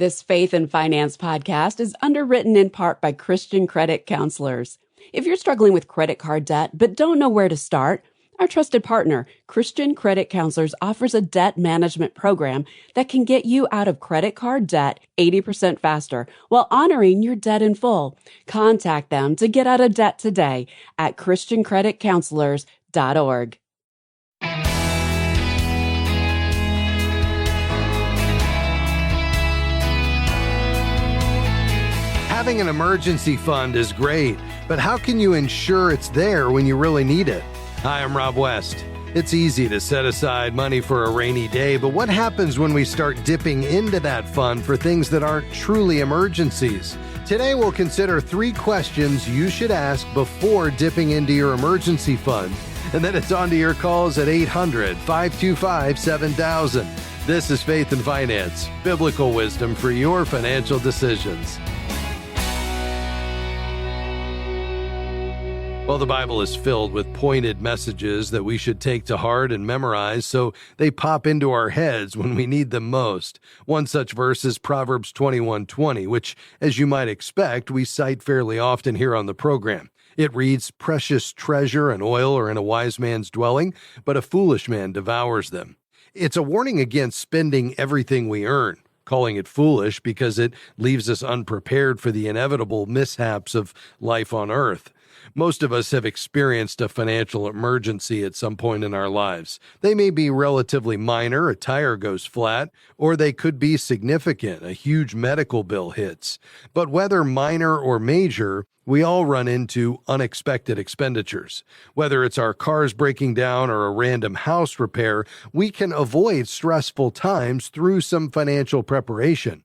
This Faith and Finance podcast is underwritten in part by Christian credit counselors. If you're struggling with credit card debt but don't know where to start, our trusted partner, Christian Credit Counselors, offers a debt management program that can get you out of credit card debt 80% faster while honoring your debt in full. Contact them to get out of debt today at christiancreditcounselors.org. Having an emergency fund is great, but how can you ensure it's there when you really need it? Hi, I'm Rob West. It's easy to set aside money for a rainy day, but what happens when we start dipping into that fund for things that aren't truly emergencies? Today, we'll consider 3 questions you should ask before dipping into your emergency fund. And then it's on to your calls at 800-525-7000. This is Faith and Finance, biblical wisdom for your financial decisions. Well, the Bible is filled with pointed messages that we should take to heart and memorize so they pop into our heads when we need them most. One such verse is Proverbs 21:20, which, as you might expect, we cite fairly often here on the program. It reads, "Precious treasure and oil are in a wise man's dwelling, but a foolish man devours them." It's a warning against spending everything we earn, calling it foolish because it leaves us unprepared for the inevitable mishaps of life on earth. Most of us have experienced a financial emergency at some point in our lives. They may be relatively minor, a tire goes flat, or they could be significant, a huge medical bill hits. But whether minor or major, we all run into unexpected expenditures. Whether it's our cars breaking down or a random house repair, we can avoid stressful times through some financial preparation.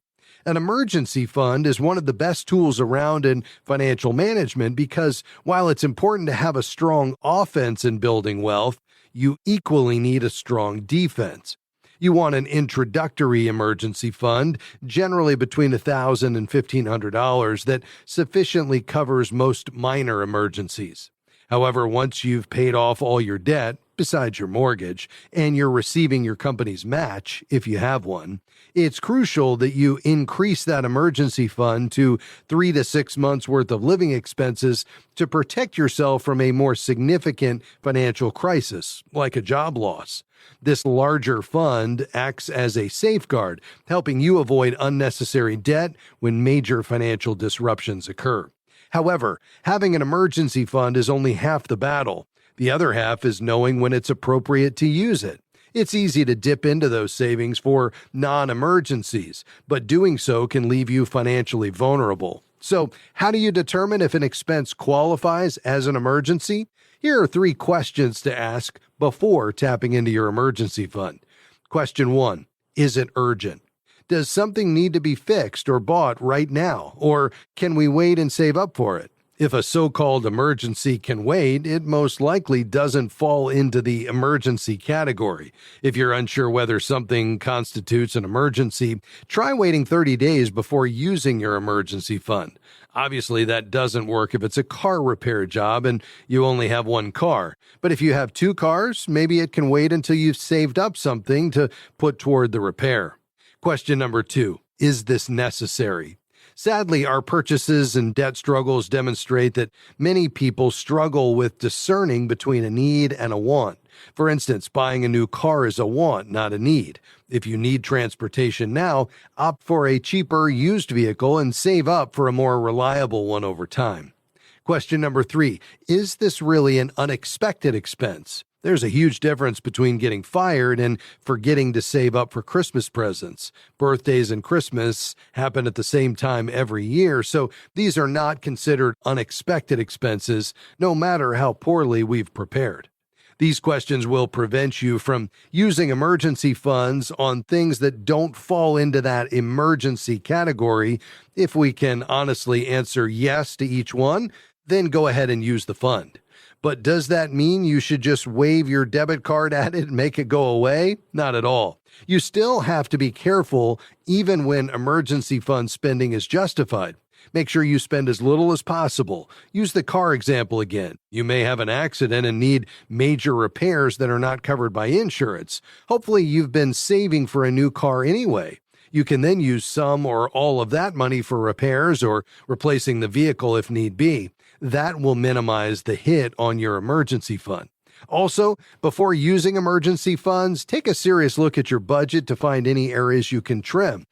An emergency fund is one of the best tools around in financial management because while it's important to have a strong offense in building wealth, you equally need a strong defense. You want an introductory emergency fund, generally between $1,000 and $1,500, that sufficiently covers most minor emergencies. However, once you've paid off all your debt, besides your mortgage, and you're receiving your company's match, if you have one, it's crucial that you increase that emergency fund to 3 to 6 months worth of living expenses to protect yourself from a more significant financial crisis, like a job loss. This larger fund acts as a safeguard, helping you avoid unnecessary debt when major financial disruptions occur. However, having an emergency fund is only half the battle. The other half is knowing when it's appropriate to use it. It's easy to dip into those savings for non-emergencies, but doing so can leave you financially vulnerable. So, how do you determine if an expense qualifies as an emergency? Here are 3 questions to ask before tapping into your emergency fund. Question 1, is it urgent? Does something need to be fixed or bought right now, or can we wait and save up for it? If a so-called emergency can wait, it most likely doesn't fall into the emergency category. If you're unsure whether something constitutes an emergency, try waiting 30 days before using your emergency fund. Obviously, that doesn't work if it's a car repair job and you only have one car. But if you have 2 cars, maybe it can wait until you've saved up something to put toward the repair. Question number 2, is this necessary? Sadly, our purchases and debt struggles demonstrate that many people struggle with discerning between a need and a want. For instance, buying a new car is a want, not a need. If you need transportation now, opt for a cheaper used vehicle and save up for a more reliable one over time. Question number 3, is this really an unexpected expense? There's a huge difference between getting fired and forgetting to save up for Christmas presents. Birthdays and Christmas happen at the same time every year, so these are not considered unexpected expenses, no matter how poorly we've prepared. These questions will prevent you from using emergency funds on things that don't fall into that emergency category. If we can honestly answer yes to each one, then go ahead and use the fund. But does that mean you should just wave your debit card at it and make it go away? Not at all. You still have to be careful even when emergency fund spending is justified. Make sure you spend as little as possible. Use the car example again. You may have an accident and need major repairs that are not covered by insurance. Hopefully, you've been saving for a new car anyway. You can then use some or all of that money for repairs or replacing the vehicle if need be. That will minimize the hit on your emergency fund. Also, before using emergency funds, take a serious look at your budget to find any areas you can trim.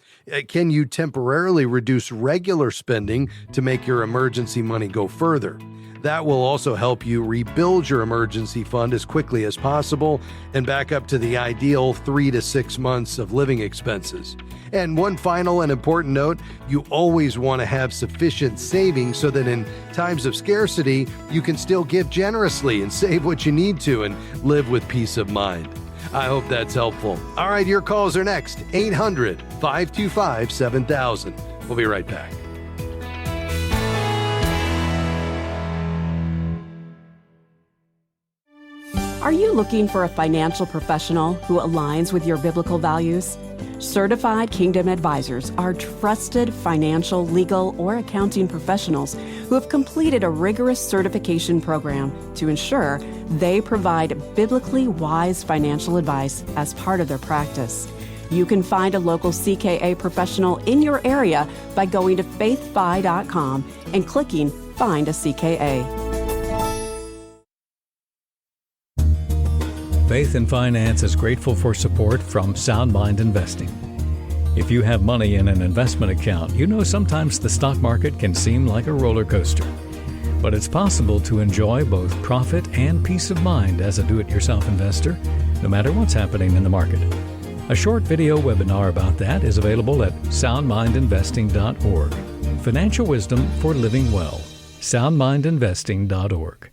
Can you temporarily reduce regular spending to make your emergency money go further? That will also help you rebuild your emergency fund as quickly as possible and back up to the ideal 3 to 6 months of living expenses. And one final and important note, you always want to have sufficient savings so that in times of scarcity, you can still give generously and save what you need to and live with peace of mind. I hope that's helpful. All right, your calls are next. 800-525-7000. We'll be right back. Are you looking for a financial professional who aligns with your biblical values? Certified Kingdom Advisors are trusted financial, legal, or accounting professionals who have completed a rigorous certification program to ensure they provide biblically wise financial advice as part of their practice. You can find a local CKA professional in your area by going to faithfi.com and clicking Find a CKA. Faith and Finance is grateful for support from Sound Mind Investing. If you have money in an investment account, you know sometimes the stock market can seem like a roller coaster. But it's possible to enjoy both profit and peace of mind as a do-it-yourself investor, no matter what's happening in the market. A short video webinar about that is available at soundmindinvesting.org. Financial wisdom for living well. soundmindinvesting.org.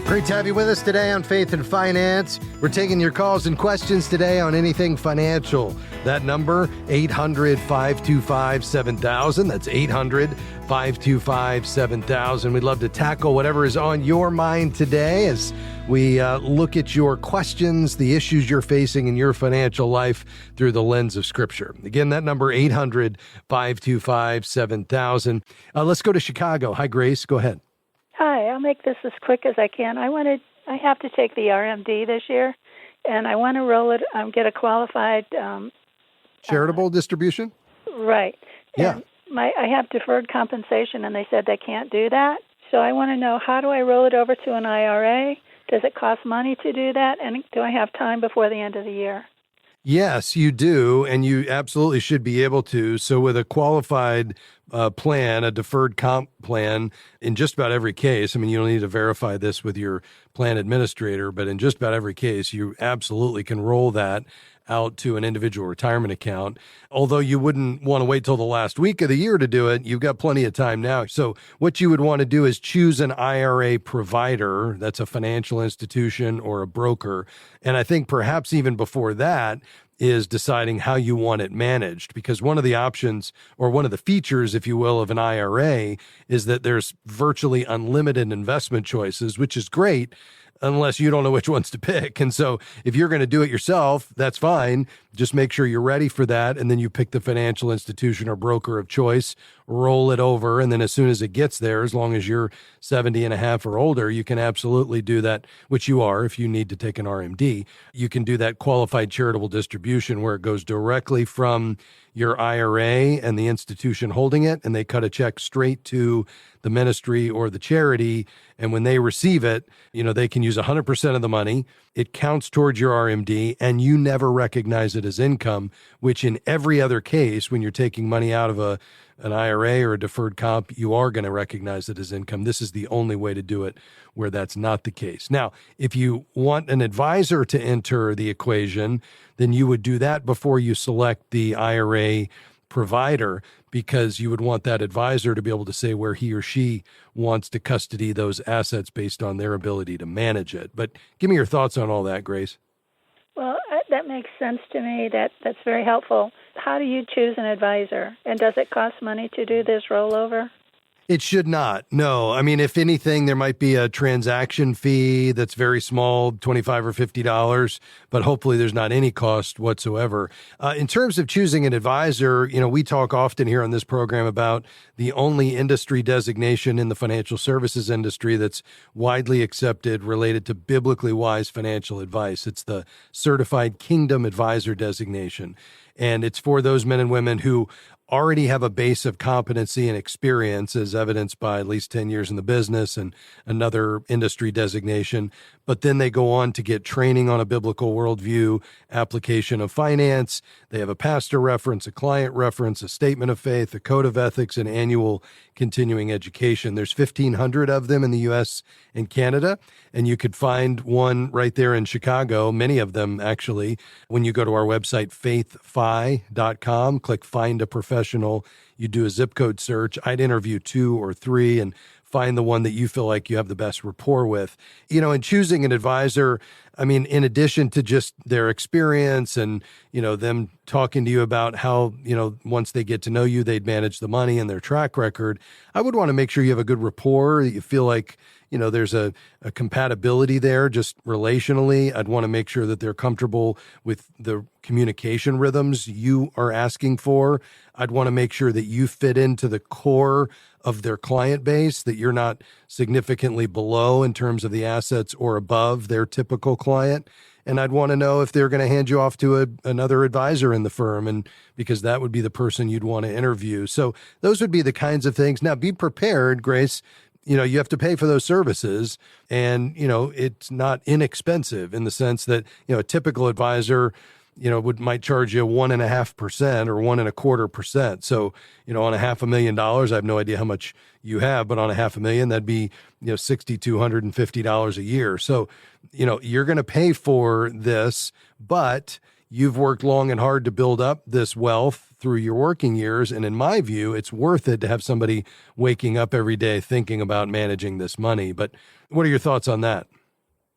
Great to have you with us today on Faith and Finance. We're taking your calls and questions today on anything financial. That number, 800-525-7000. That's 800-525-7000. We'd love to tackle whatever is on your mind today as we look at your questions, the issues you're facing in your financial life through the lens of Scripture. Again, that number, 800-525-7000. Let's go to Chicago. Hi, Grace. Go ahead. Hi, I'll make this as quick as I can. I have to take the RMD this year, and I want to roll it, get a qualified... charitable distribution? Right. Yeah. And I have deferred compensation, and they said they can't do that. So I want to know, how do I roll it over to an IRA? Does it cost money to do that? And do I have time before the end of the year? Yes, you do, and you absolutely should be able to. So with a qualified plan, a deferred comp plan, in just about every case, I mean, you don't need to verify this with your plan administrator, but in just about every case, you absolutely can roll that out to an individual retirement account. Although you wouldn't want to wait till the last week of the year to do it, you've got plenty of time now. So what you would want to do is choose an IRA provider. That's a financial institution or a broker. And I think perhaps even before that is deciding how you want it managed, because one of the options, or one of the features, if you will, of an IRA is that there's virtually unlimited investment choices, which is great, unless you don't know which ones to pick. And so if you're going to do it yourself, that's fine. Just make sure you're ready for that. And then you pick the financial institution or broker of choice, roll it over. And then as soon as it gets there, as long as you're 70 and a half or older, you can absolutely do that, which you are if you need to take an RMD. You can do that qualified charitable distribution where it goes directly from your IRA and the institution holding it, and they cut a check straight to the ministry or the charity. And when they receive it, they can use 100% of the money. It counts towards your RMD, and you never recognize it as income, which in every other case, when you're taking money out of an IRA or a deferred comp, you are going to recognize it as income. This is the only way to do it where that's not the case. Now, if you want an advisor to enter the equation, then you would do that before you select the IRA provider, because you would want that advisor to be able to say where he or she wants to custody those assets based on their ability to manage it. But give me your thoughts on all that, Grace. Well, that makes sense to me. That's very helpful. How do you choose an advisor? And does it cost money to do this rollover? It should not. No. I mean, if anything, there might be a transaction fee that's very small, $25 or $50, but hopefully there's not any cost whatsoever. In terms of choosing an advisor, we talk often here on this program about the only industry designation in the financial services industry that's widely accepted related to biblically wise financial advice. It's the Certified Kingdom Advisor designation. And it's for those men and women who already have a base of competency and experience, as evidenced by at least 10 years in the business and another industry designation. But then they go on to get training on a biblical worldview, application of finance. They have a pastor reference, a client reference, a statement of faith, a code of ethics, and annual continuing education. There's 1,500 of them in the U.S. and Canada, and you could find one right there in Chicago, many of them actually. When you go to our website, faithfi.com, click Find a Professional, you do a zip code search. I'd interview 2 or 3 and find the one that you feel like you have the best rapport with. In choosing an advisor, I mean, in addition to just their experience and, them talking to you about how, once they get to know you, they'd manage the money and their track record, I would want to make sure you have a good rapport, that you feel like, there's a compatibility there just relationally. I'd want to make sure that they're comfortable with the communication rhythms you are asking for. I'd want to make sure that you fit into the core of their client base, that you're not significantly below in terms of the assets or above their typical client. And I'd want to know if they're going to hand you off to another advisor in the firm, and because that would be the person you'd want to interview. So those would be the kinds of things. Now, be prepared, Grace. You have to pay for those services, and, it's not inexpensive in the sense that, a typical advisor, might charge you 1.5% or 1.25%. So, on $500,000, I have no idea how much you have, but on $500,000, that'd be, $6,250 a year. So, you're going to pay for this, but you've worked long and hard to build up this wealth through your working years. And in my view, it's worth it to have somebody waking up every day thinking about managing this money. But what are your thoughts on that?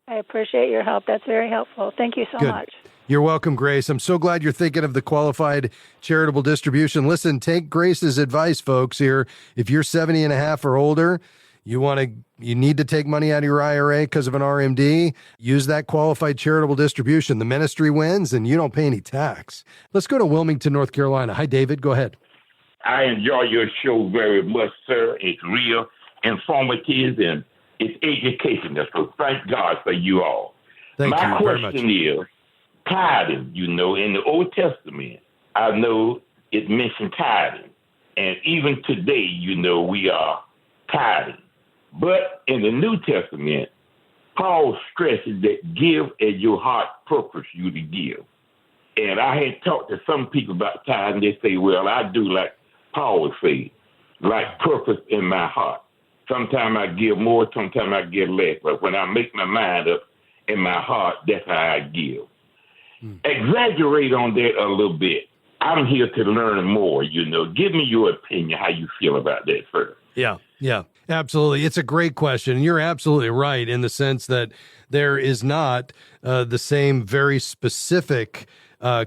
I appreciate your help. That's very helpful. Thank you so much. You're welcome, Grace. I'm so glad you're thinking of the qualified charitable distribution. Listen, take Grace's advice, folks, here. If you're 70 and a half or older, you need to take money out of your IRA because of an RMD, use that qualified charitable distribution. The ministry wins and you don't pay any tax. Let's go to Wilmington, North Carolina. Hi, David. Go ahead. I enjoy your show very much, sir. It's real, informative, and it's educational. So thank God for you all. Thank you very much. My question is, tithing, in the Old Testament, I know it mentioned tithing. And even today, we are tithing. But in the New Testament, Paul stresses that give as your heart purpose you to give. And I had talked to some people about tithing. They say, well, I do like Paul would say, like purpose in my heart. Sometimes I give more, sometimes I give less. But when I make my mind up in my heart, that's how I give. Exaggerate on that a little bit. I'm here to learn more, Give me your opinion, how you feel about that, sir. Yeah, absolutely. It's a great question. And you're absolutely right in the sense that there is not the same very specific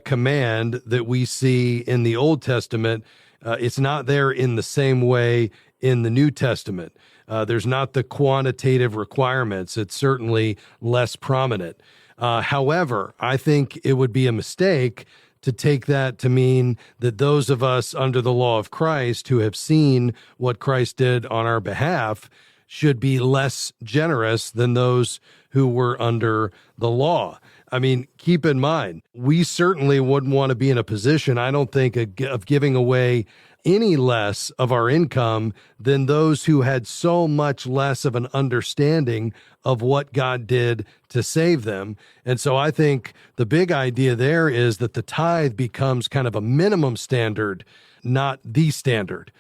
command that we see in the Old Testament. It's not there in the same way in the New Testament. There's not the quantitative requirements. It's certainly less prominent. However, I think it would be a mistake to take that to mean that those of us under the law of Christ who have seen what Christ did on our behalf should be less generous than those who were under the law. I mean, keep in mind, we certainly wouldn't want to be in a position, I don't think, of giving away any less of our income than those who had so much less of an understanding of what God did to save them. And so I think the big idea there is that the tithe becomes kind of a minimum standard, not the standard.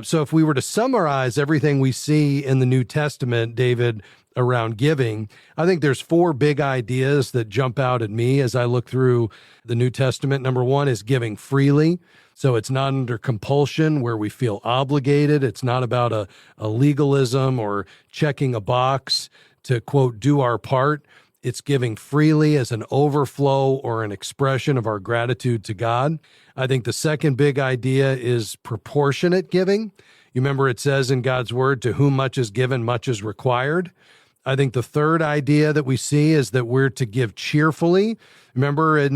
So if we were to summarize everything we see in the New Testament, David, around giving, I think there's 4 big ideas that jump out at me as I look through the New Testament. Number 1 is giving freely. So it's not under compulsion where we feel obligated. It's not about a legalism or checking a box to, quote, do our part. It's giving freely as an overflow or an expression of our gratitude to God. I think the second big idea is proportionate giving. You remember it says in God's word, to whom much is given, much is required. I think the third idea that we see is that we're to give cheerfully. Remember,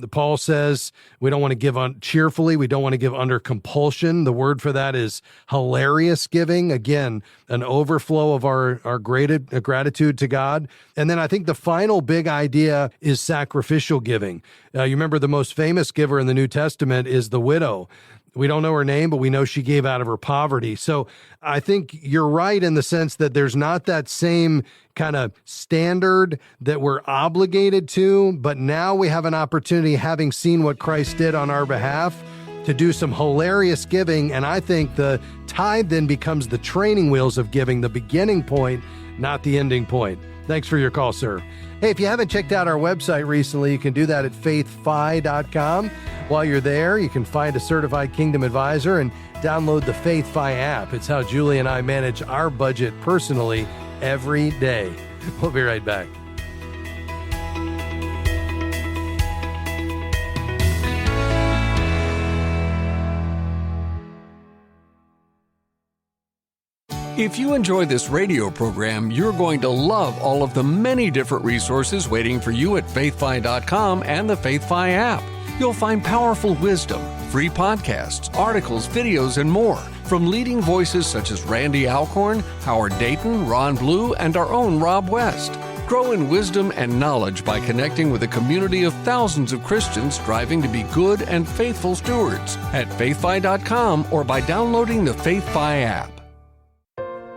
Paul says we don't want to give cheerfully. We don't want to give under compulsion. The word for that is hilarious giving. Again, an overflow of our gratitude to God. And then I think the final big idea is sacrificial giving. You remember the most famous giver in the New Testament is the widow. We don't know her name, but we know she gave out of her poverty. So I think you're right in the sense that there's not that same kind of standard that we're obligated to, but now we have an opportunity, having seen what Christ did on our behalf, to do some hilarious giving. And I think the tithe then becomes the training wheels of giving, the beginning point, not the ending point. Thanks for your call, sir. Hey, if you haven't checked out our website recently, you can do that at faithfi.com. While you're there, you can find a certified Kingdom advisor and download the FaithFi app. It's how Julie and I manage our budget personally every day. We'll be right back. If you enjoy this radio program, you're going to love all of the many different resources waiting for you at faithfi.com and the FaithFi app. You'll find powerful wisdom, free podcasts, articles, videos, and more from leading voices such as Randy Alcorn, Howard Dayton, Ron Blue, and our own Rob West. Grow in wisdom and knowledge by connecting with a community of thousands of Christians striving to be good and faithful stewards at faithfi.com or by downloading the FaithFi app.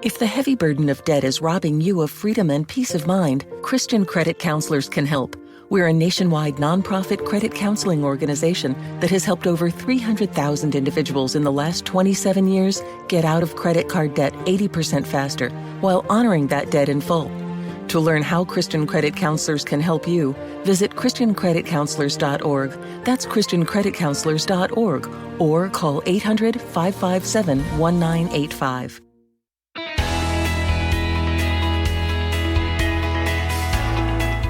If the heavy burden of debt is robbing you of freedom and peace of mind, Christian Credit Counselors can help. We're a nationwide nonprofit credit counseling organization that has helped over 300,000 individuals in the last 27 years get out of credit card debt 80% faster while honoring that debt in full. To learn how Christian Credit Counselors can help you, visit ChristianCreditCounselors.org. That's ChristianCreditCounselors.org, or call 800-557-1985.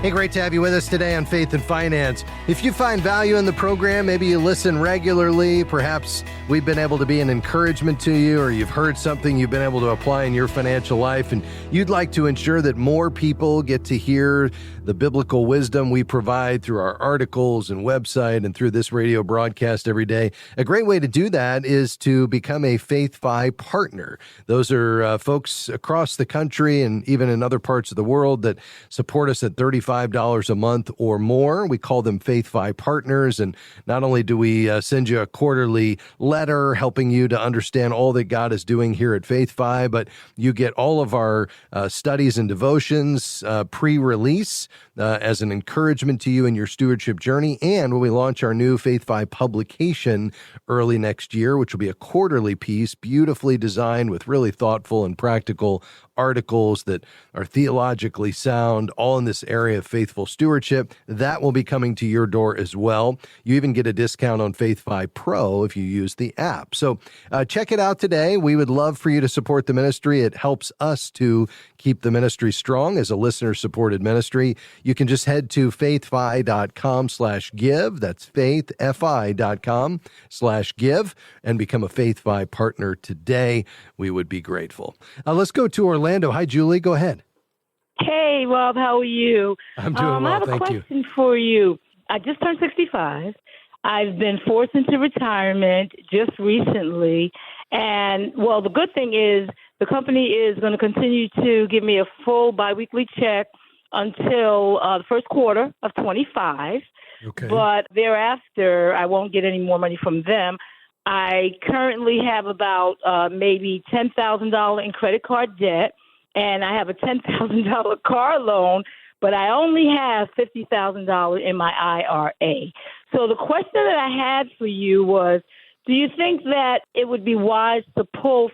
Hey, great to have you with us today on Faith and Finance. If you find value in the program, maybe you listen regularly, perhaps we've been able to be an encouragement to you, or you've heard something you've been able to apply in your financial life, and you'd like to ensure that more people get to hear the biblical wisdom we provide through our articles and website and through this radio broadcast every day. A great way to do that is to become a FaithFi partner. Those are folks across the country and even in other parts of the world that support us at $35 a month or more. We call them FaithFi partners. And not only do we send you a quarterly letter helping you to understand all that God is doing here at FaithFi, but you get all of our studies and devotions pre-release as an encouragement to you in your stewardship journey. And when we launch our new FaithFi publication early next year, which will be a quarterly piece, beautifully designed with really thoughtful and practical articles that are theologically sound, all in this area of faithful stewardship, that will be coming to your door as well. You even get a discount on FaithFi Pro if you use the app. So check it out today. We would love for you to support the ministry. It helps us to keep the ministry strong as a listener-supported ministry. You can just head to faithfi.com/give. That's faithfi.com/give and become a FaithFi partner today. We would be grateful. Let's go to Orlando. Hi, Julie. Go ahead. Hey, Rob. How are you? I'm doing well, I have a thank you. question for you. I just turned 65. I've been forced into retirement just recently. And, well, the good thing is the company is going to continue to give me a full biweekly check until the first quarter of 25. Okay. But thereafter, I won't get any more money from them. I currently have about maybe $10,000 in credit card debt, and I have a $10,000 car loan, but I only have $50,000 in my IRA. So the question that I had for you was, do you think that it would be wise to pull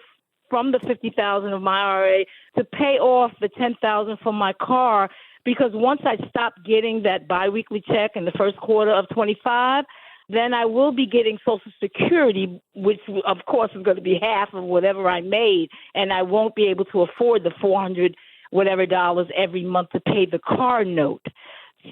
from the $50,000 of my IRA to pay off the $10,000 from my car? Because once I stop getting that biweekly check in the first quarter of 25, then I will be getting Social Security, which, of course, is going to be half of whatever I made, and I won't be able to afford the $400 whatever dollars every month to pay the car note.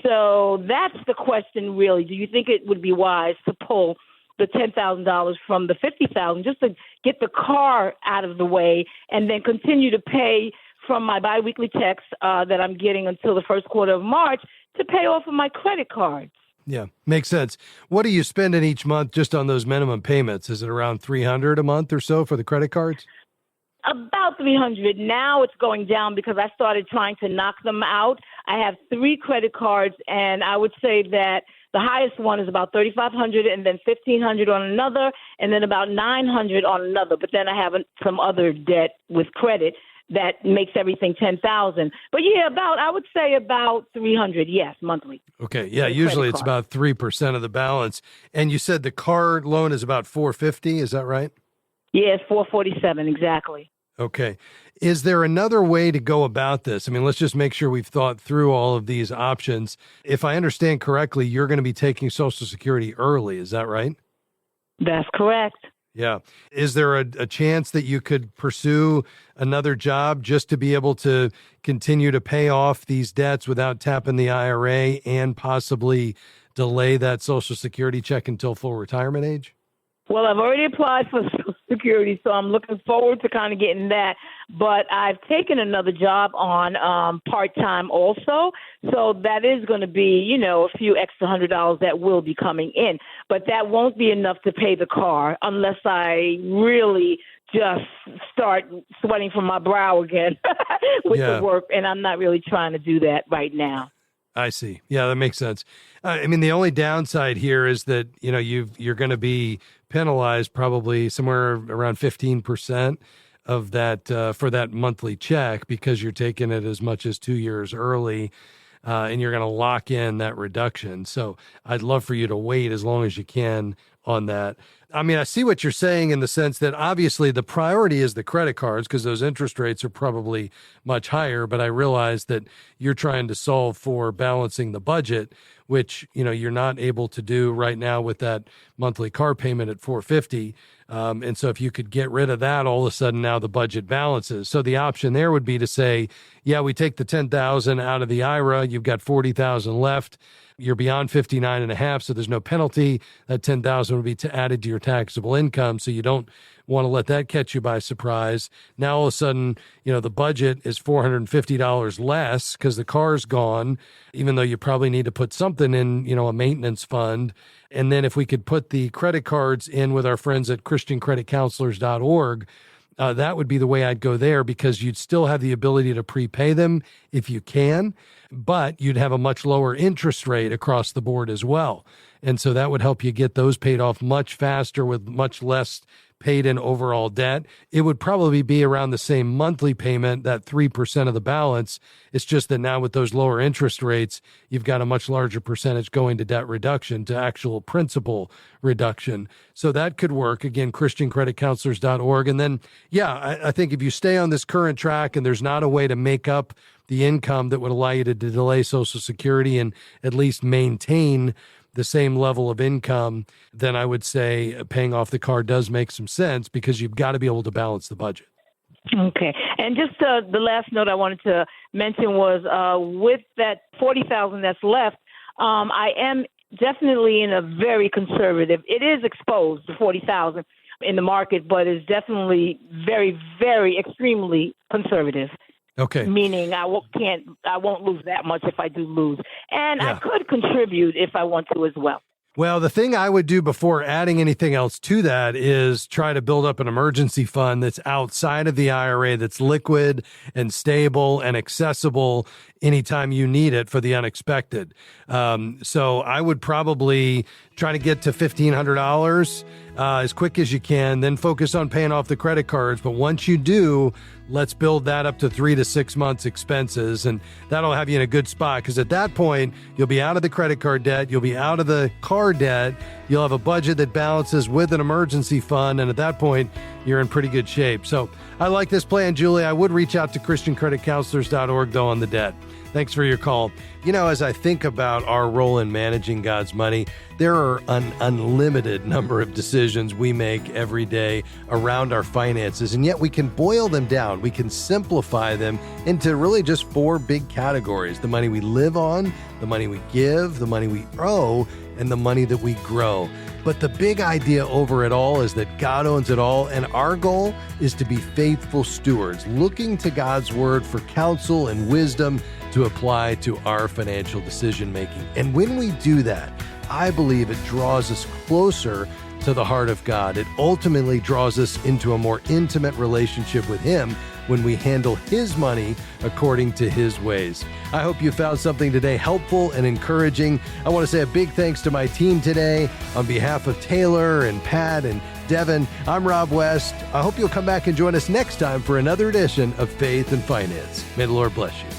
So that's the question, really. Do you think it would be wise to pull the $10,000 from the $50,000 just to get the car out of the way and then continue to pay from my biweekly checks that I'm getting until the first quarter of March to pay off of my credit cards. Yeah, makes sense. What are you spending each month just on those minimum payments? Is it around $300 a month or so for the credit cards? About $300. Now it's going down because I started trying to knock them out. I have 3 credit cards, and I would say that the highest one is about $3,500, and then $1,500 on another, and then about $900 on another. But then I have some other debt with credit that makes everything $10,000. But yeah, I would say about $300, yes, monthly. Okay, yeah, usually it's about 3% of the balance. And you said the car loan is about $450, is that right? Yeah, it's $447, exactly. Okay. Is there another way to go about this? I mean, let's just make sure we've thought through all of these options. If I understand correctly, you're going to be taking Social Security early, is that right? That's correct. Yeah. Is there a chance that you could pursue another job just to be able to continue to pay off these debts without tapping the IRA and possibly delay that Social Security check until full retirement age? Well, I've already applied for Social Security, so I'm looking forward to kind of getting that. But I've taken another job on part-time also, so that is going to be, a few extra $100 that will be coming in. But that won't be enough to pay the car unless I really just start sweating from my brow again with the work, and I'm not really trying to do that right now. I see. Yeah, that makes sense. I mean, the only downside here is that, you're going to be penalized probably somewhere around 15% of that for that monthly check because you're taking it as much as 2 years early and you're going to lock in that reduction. So I'd love for you to wait as long as you can on that. I mean, I see what you're saying in the sense that obviously the priority is the credit cards because those interest rates are probably much higher, but I realize that you're trying to solve for balancing the budget, which, you're not able to do right now with that monthly car payment at $450. And so if you could get rid of that, all of a sudden now the budget balances. So the option there would be to say, yeah, we take the $10,000 out of the IRA, you've got $40,000 left. You're beyond 59.5, so there's no penalty. That $10,000 would be added to your taxable income, so you don't want to let that catch you by surprise. Now all of a sudden, the budget is $450 less because the car's gone, even though you probably need to put something in, a maintenance fund. And then if we could put the credit cards in with our friends at ChristianCreditCounselors.org, that would be the way I'd go there because you'd still have the ability to prepay them if you can, but you'd have a much lower interest rate across the board as well. And so that would help you get those paid off much faster with much less paid in overall debt. It would probably be around the same monthly payment, that 3% of the balance. It's just that now with those lower interest rates, you've got a much larger percentage going to debt reduction, to actual principal reduction. So that could work. Again, ChristianCreditCounselors.org. And then, I think if you stay on this current track and there's not a way to make up the income that would allow you to delay Social Security and at least maintain the same level of income, then I would say paying off the car does make some sense because you've got to be able to balance the budget. Okay. And just the last note I wanted to mention was with that $40,000 that's left, I am definitely in a very conservative. It is exposed, the $40,000 in the market, but it's definitely very, very extremely conservative. Okay. Meaning I won't lose that much if I do lose. And I could contribute if I want to as well. Well, the thing I would do before adding anything else to that is try to build up an emergency fund that's outside of the IRA, that's liquid and stable and accessible anytime you need it for the unexpected. So I would probably try to get to $1,500 as quick as you can, then focus on paying off the credit cards. But once you do, let's build that up to 3 to 6 months expenses. And that'll have you in a good spot because at that point, you'll be out of the credit card debt. You'll be out of the car debt. You'll have a budget that balances with an emergency fund. And at that point, you're in pretty good shape. So I like this plan, Julie. I would reach out to ChristianCreditCounselors.org, though, on the debt. Thanks for your call. As I think about our role in managing God's money, there are an unlimited number of decisions we make every day around our finances, and yet we can boil them down. We can simplify them into really just 4 big categories: the money we live on, the money we give, the money we owe, and the money that we grow. But the big idea over it all is that God owns it all, and our goal is to be faithful stewards, looking to God's word for counsel and wisdom to apply to our financial decision making. And when we do that, I believe it draws us closer to the heart of God. It ultimately draws us into a more intimate relationship with Him when we handle His money according to His ways. I hope you found something today helpful and encouraging. I want to say a big thanks to my team today. On behalf of Taylor and Pat and Devin, I'm Rob West. I hope you'll come back and join us next time for another edition of Faith and Finance. May the Lord bless you.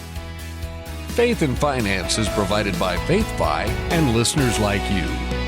Faith and Finance is provided by FaithFi and listeners like you.